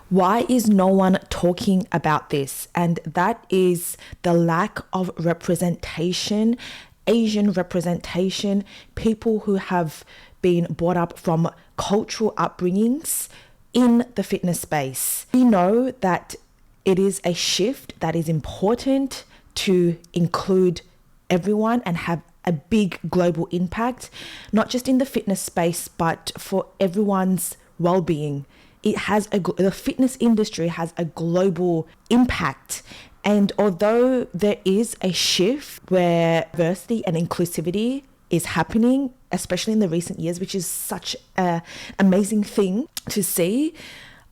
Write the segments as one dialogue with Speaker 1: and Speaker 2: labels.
Speaker 1: Why is no one talking about this? And that is the lack of representation, Asian representation, people who have been brought up from cultural upbringings in the fitness space. We know that it is a shift that is important to include everyone and have a big global impact, not just in the fitness space, but for everyone's well-being. The fitness industry has a global impact. And although there is a shift where diversity and inclusivity is happening, especially in the recent years, which is such an amazing thing to see,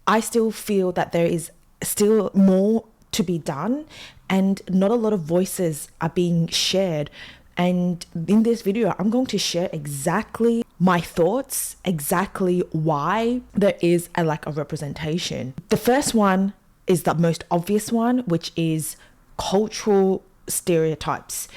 Speaker 1: I still feel that there is still more to be done and not a lot of voices are being shared. And in this video, I'm going to share exactly my thoughts, exactly why there is a lack of representation. The first one is the most obvious one, which is cultural stereotypes.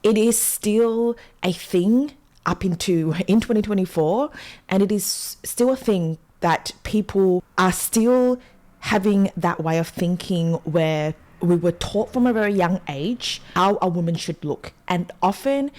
Speaker 1: It is still a thing in 2024, and it is still a thing that people are still having that way of thinking where we were taught from a very young age how a woman should look. And often,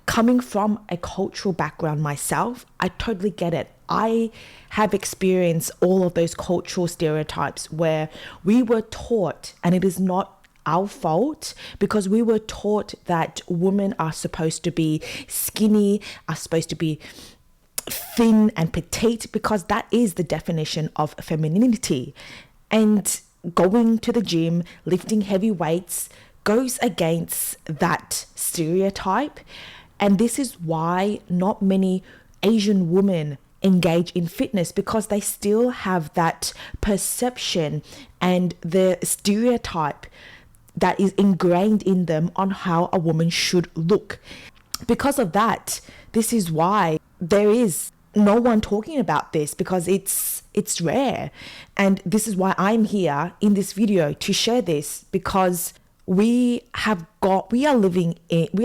Speaker 1: coming from a cultural background myself, I totally get it. I have experienced all of those cultural stereotypes where we were taught, and it is not our fault, because we were taught that women are supposed to be skinny, are supposed to be thin and petite, because that is the definition of femininity. And going to the gym, lifting heavy weights goes against that stereotype. And this is why not many Asian women engage in fitness, because they still have that perception and the stereotype that is ingrained in them on how a woman should look. Because of that, this is why there is no one talking about this, because it's rare. And this is why I'm here in this video to share this, because we are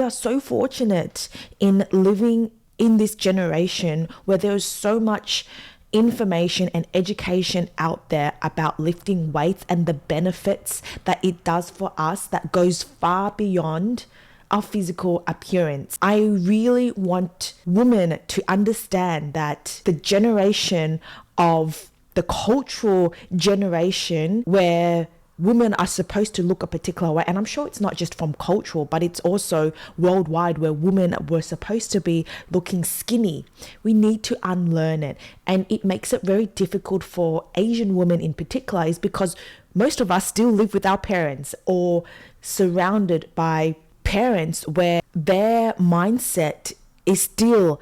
Speaker 1: so fortunate in living in this generation where there is so much information and education out there about lifting weights and the benefits that it does for us that goes far beyond our physical appearance. I really want women to understand that the generation of the cultural generation where women are supposed to look a particular way, and I'm sure it's not just from cultural, but it's also worldwide, where women were supposed to be looking skinny. We need to unlearn it. And it makes it very difficult for Asian women in particular, is because most of us still live with our parents or surrounded by parents where their mindset is still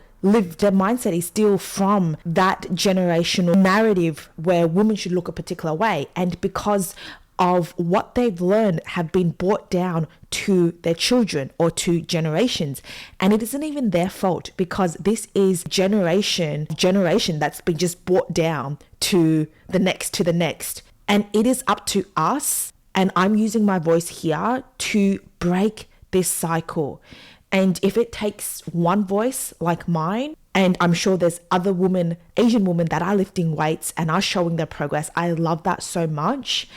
Speaker 1: from that generational narrative where women should look a particular way. And because of what they've learned, have been brought down to their children or to generations. And it isn't even their fault, because this is generation that's been just brought down to the next. And it is up to us, and I'm using my voice here to break this cycle. And if it takes one voice like mine, and I'm sure there's other Asian women that are lifting weights and are showing their progress, I love that so much.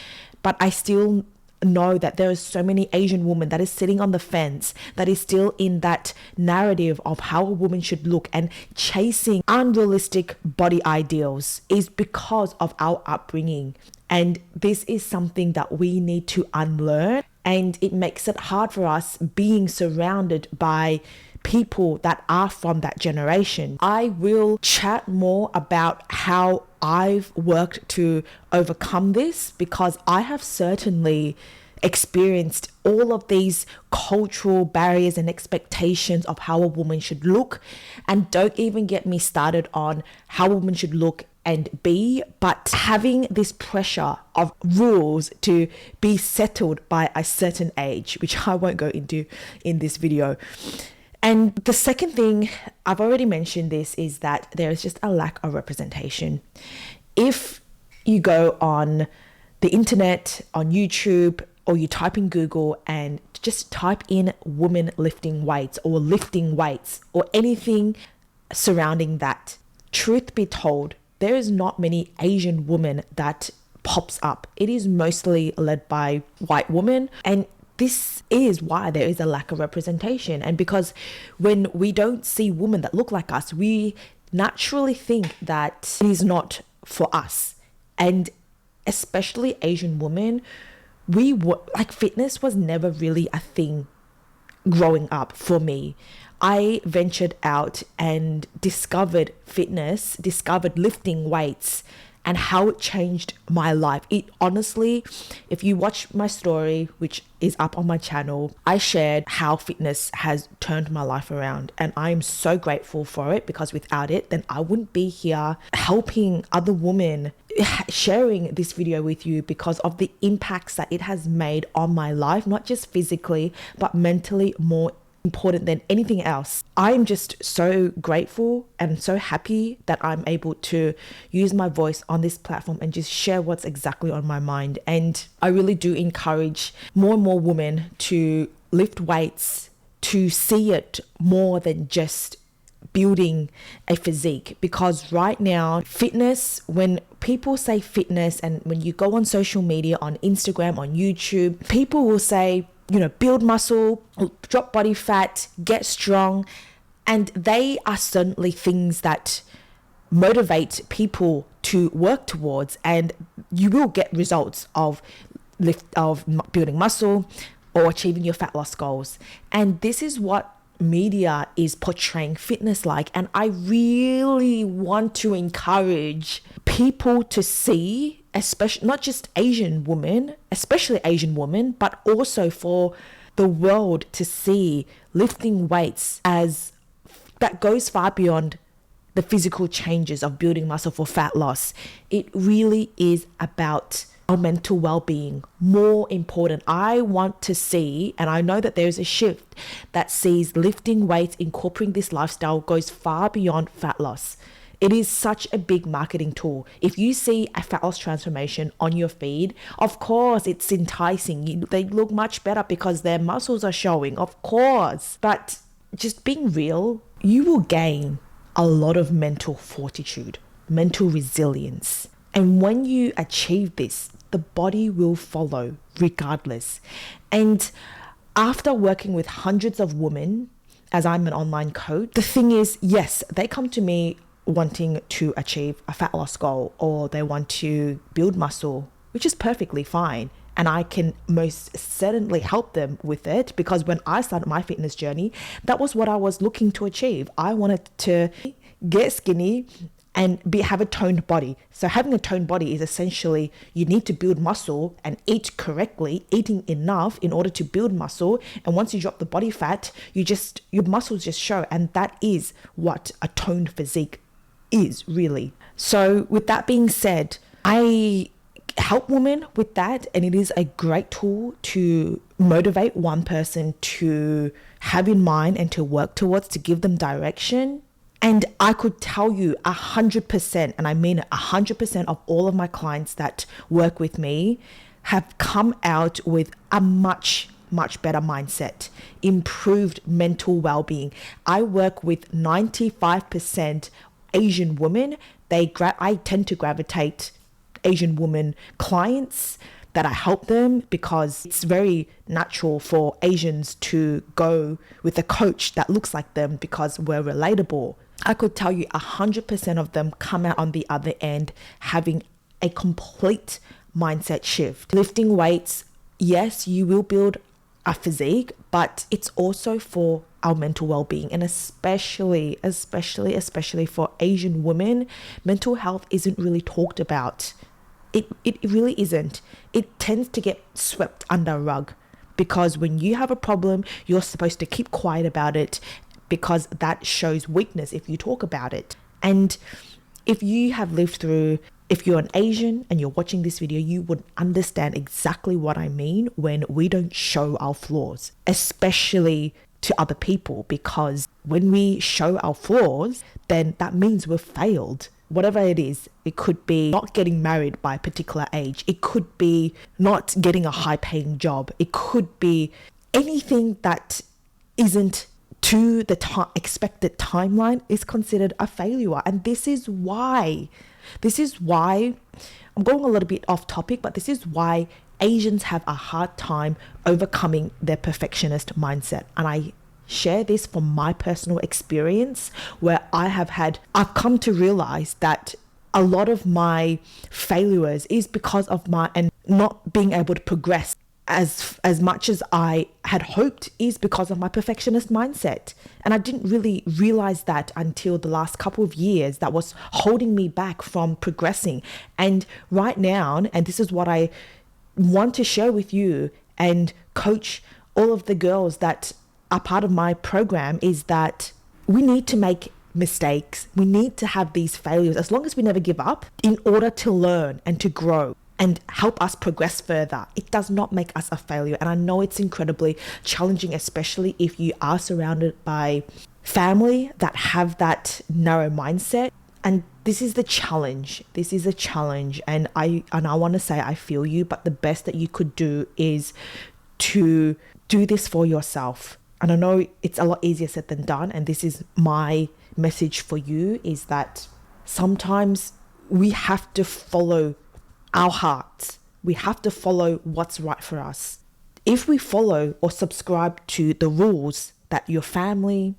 Speaker 1: But I still know that there are so many Asian women that is sitting on the fence, that is still in that narrative of how a woman should look and chasing unrealistic body ideals, is because of our upbringing. And this is something that we need to unlearn. And it makes it hard for us being surrounded by people that are from that generation. I will chat more about how I've worked to overcome this, because I have certainly experienced all of these cultural barriers and expectations of how a woman should look. And don't even get me started on how a woman should look and be, but having this pressure of rules to be settled by a certain age, which I won't go into in this video. And the second thing, I've already mentioned this, is that there is just a lack of representation. If you go on the internet, on YouTube, or you type in Google and just type in women lifting weights or anything surrounding that, truth be told, there is not many Asian women that pops up. It is mostly led by white women, and this is why there is a lack of representation. And because when we don't see women that look like us, we naturally think that it is not for us. And especially Asian women, fitness was never really a thing growing up for me. I ventured out and discovered fitness, discovered lifting weights, and how it changed my life. It honestly, if you watch my story, which is up on my channel, I shared how fitness has turned my life around. And I'm so grateful for it, because without it, then I wouldn't be here helping other women, sharing this video with you, because of the impacts that it has made on my life, not just physically, but mentally, more important than anything else. I'm just so grateful and so happy that I'm able to use my voice on this platform and just share what's exactly on my mind. And I really do encourage more and more women to lift weights, to see it more than just building a physique. Because right now, fitness, when people say fitness, and when you go on social media, on Instagram, on YouTube, people will say, build muscle, drop body fat, get strong. And they are certainly things that motivate people to work towards, and you will get results of building muscle or achieving your fat loss goals. And this is what media is portraying fitness like. And I really want to encourage people to see, especially not just Asian women, especially Asian women, but also for the world to see lifting weights as that goes far beyond the physical changes of building muscle for fat loss. It really is about our mental well-being, more important. I want to see, and I know that there's a shift that sees lifting weights, incorporating this lifestyle goes far beyond fat loss. It is such a big marketing tool. If you see a fat loss transformation on your feed, of course it's enticing. They look much better because their muscles are showing, of course. But just being real, you will gain a lot of mental fortitude, mental resilience. And when you achieve this, the body will follow regardless. And after working with hundreds of women, as I'm an online coach, the thing is, yes, they come to me wanting to achieve a fat loss goal, or they want to build muscle, which is perfectly fine. And I can most certainly help them with it, because when I started my fitness journey, that was what I was looking to achieve. I wanted to get skinny and have a toned body. So having a toned body is essentially, you need to build muscle and eat correctly, eating enough in order to build muscle. And once you drop the body fat, your muscles just show. And that is what a toned physique is, really. So with that being said, I help women with that, and it is a great tool to motivate one person to have in mind and to work towards, to give them direction. And I could tell you 100%, and I mean 100% of all of my clients that work with me have come out with a much better mindset, improved mental well-being. I work with 95% Asian women. I tend to gravitate Asian women clients that I help them, because it's very natural for Asians to go with a coach that looks like them, because we're relatable. I could tell you 100% of them come out on the other end having a complete mindset shift. Lifting weights, yes, you will build a physique, but it's also for our mental well-being. And especially for Asian women, mental health isn't really talked about. It really isn't. It tends to get swept under a rug, because when you have a problem, you're supposed to keep quiet about it, because that shows weakness if you talk about it. And if you have lived through, if you're an Asian and you're watching this video, you would understand exactly what I mean when we don't show our flaws, especially to other people, because when we show our flaws, then that means we've failed. Whatever it is, it could be not getting married by a particular age. It could be not getting a high paying job. It could be anything that isn't to the expected timeline is considered a failure. And this is why This is why I'm going a little bit off topic, but this is why Asians have a hard time overcoming their perfectionist mindset. And I share this from my personal experience where I've come to realize that a lot of my failures is because of and not being able to progress as much as I had hoped is because of my perfectionist mindset. And I didn't really realize that until the last couple of years that was holding me back from progressing. And right now, and this is what I want to share with you and coach all of the girls that are part of my program, is that we need to make mistakes. We need to have these failures as long as we never give up in order to learn and to grow and help us progress further. It does not make us a failure. And I know it's incredibly challenging, especially if you are surrounded by family that have that narrow mindset. And this is the challenge. This is a challenge. And I want to say I feel you, but the best that you could do is to do this for yourself. And I know it's a lot easier said than done. And this is my message for you, is that sometimes we have to follow our hearts. We have to follow what's right for us. If we follow or subscribe to the rules that your family,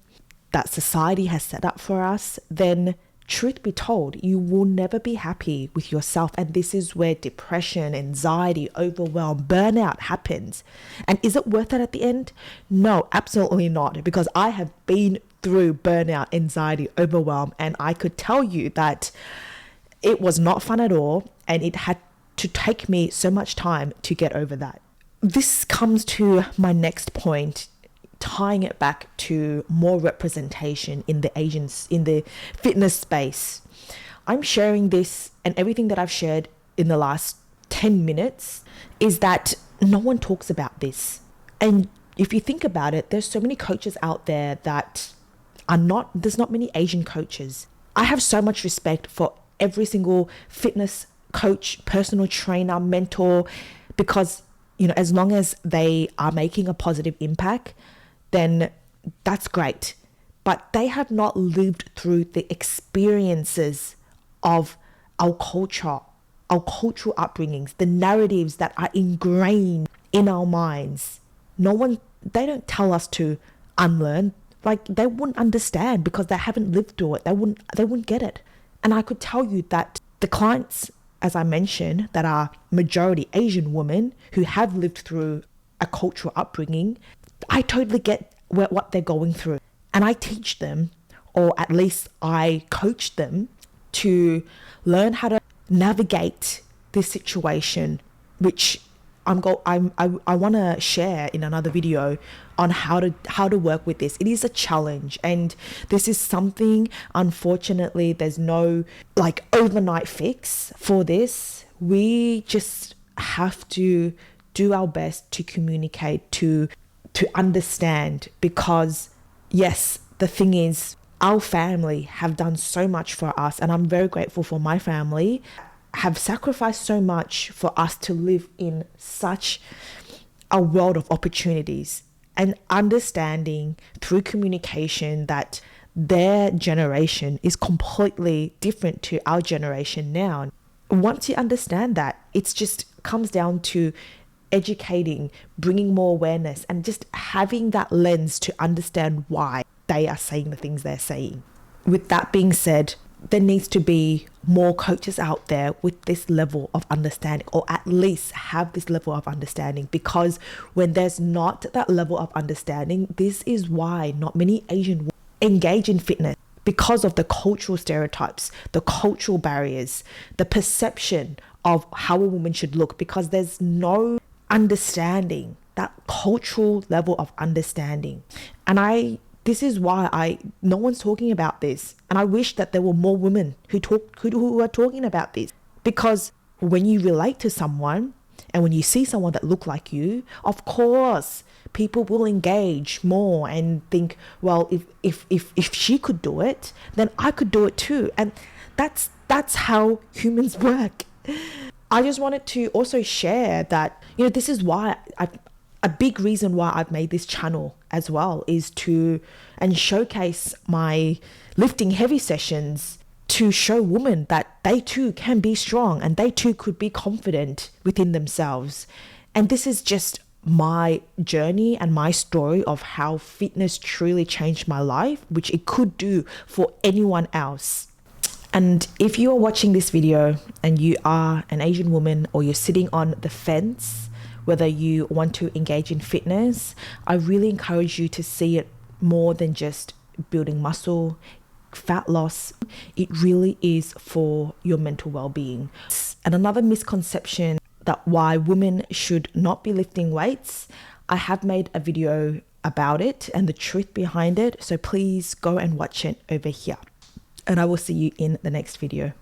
Speaker 1: that society has set up for us, then truth be told, you will never be happy with yourself. And this is where depression, anxiety, overwhelm, burnout happens. And is it worth it at the end? No, absolutely not. Because I have been through burnout, anxiety, overwhelm, and I could tell you that it was not fun at all. And it had to take me so much time to get over that. This comes to my next point, tying it back to more representation in the fitness space. I'm sharing this, and everything that I've shared in the last 10 minutes is that no one talks about this. And if you think about it, there's so many coaches out there that there's not many Asian coaches. I have so much respect for every single fitness coach, personal trainer, mentor, because, as long as they are making a positive impact, then that's great. But they have not lived through the experiences of our culture, our cultural upbringings, the narratives that are ingrained in our minds. They don't tell us to unlearn. Like, they wouldn't understand because they haven't lived through it. They wouldn't get it. And I could tell you that the clients, as I mentioned, that are majority Asian women who have lived through a cultural upbringing, I totally get what they're going through. And I teach them, or at least I coach them, to learn how to navigate this situation, which I want to share in another video on how to work with this. It is a challenge, and this is something, unfortunately, there's no overnight fix for this. We just have to do our best to communicate, to understand, because yes, the thing is, our family have done so much for us, and I'm very grateful for my family, have sacrificed so much for us to live in such a world of opportunities, and understanding through communication that their generation is completely different to our generation now. Once you understand that, it just comes down to educating, bringing more awareness, and just having that lens to understand why they are saying the things they're saying. With that being said, there needs to be more coaches out there with this level of understanding, or at least have this level of understanding, because when there's not that level of understanding, this is why not many Asian women engage in fitness, because of the cultural stereotypes, the cultural barriers, the perception of how a woman should look, because there's no understanding, that cultural level of understanding. And this is why no one's talking about this. And I wish that there were more women who are talking about this. Because when you relate to someone, and when you see someone that look like you, of course, people will engage more and think, well, if she could do it, then I could do it too. And that's how humans work. I just wanted to also share that, this is why a big reason why I've made this channel as well is to showcase my lifting heavy sessions to show women that they too can be strong and they too could be confident within themselves. And this is just my journey and my story of how fitness truly changed my life, which it could do for anyone else. And if you are watching this video and you are an Asian woman, or you're sitting on the fence, whether you want to engage in fitness, I really encourage you to see it more than just building muscle, fat loss. It really is for your mental well-being. And another misconception that why women should not be lifting weights, I have made a video about it and the truth behind it. So please go and watch it over here. And I will see you in the next video.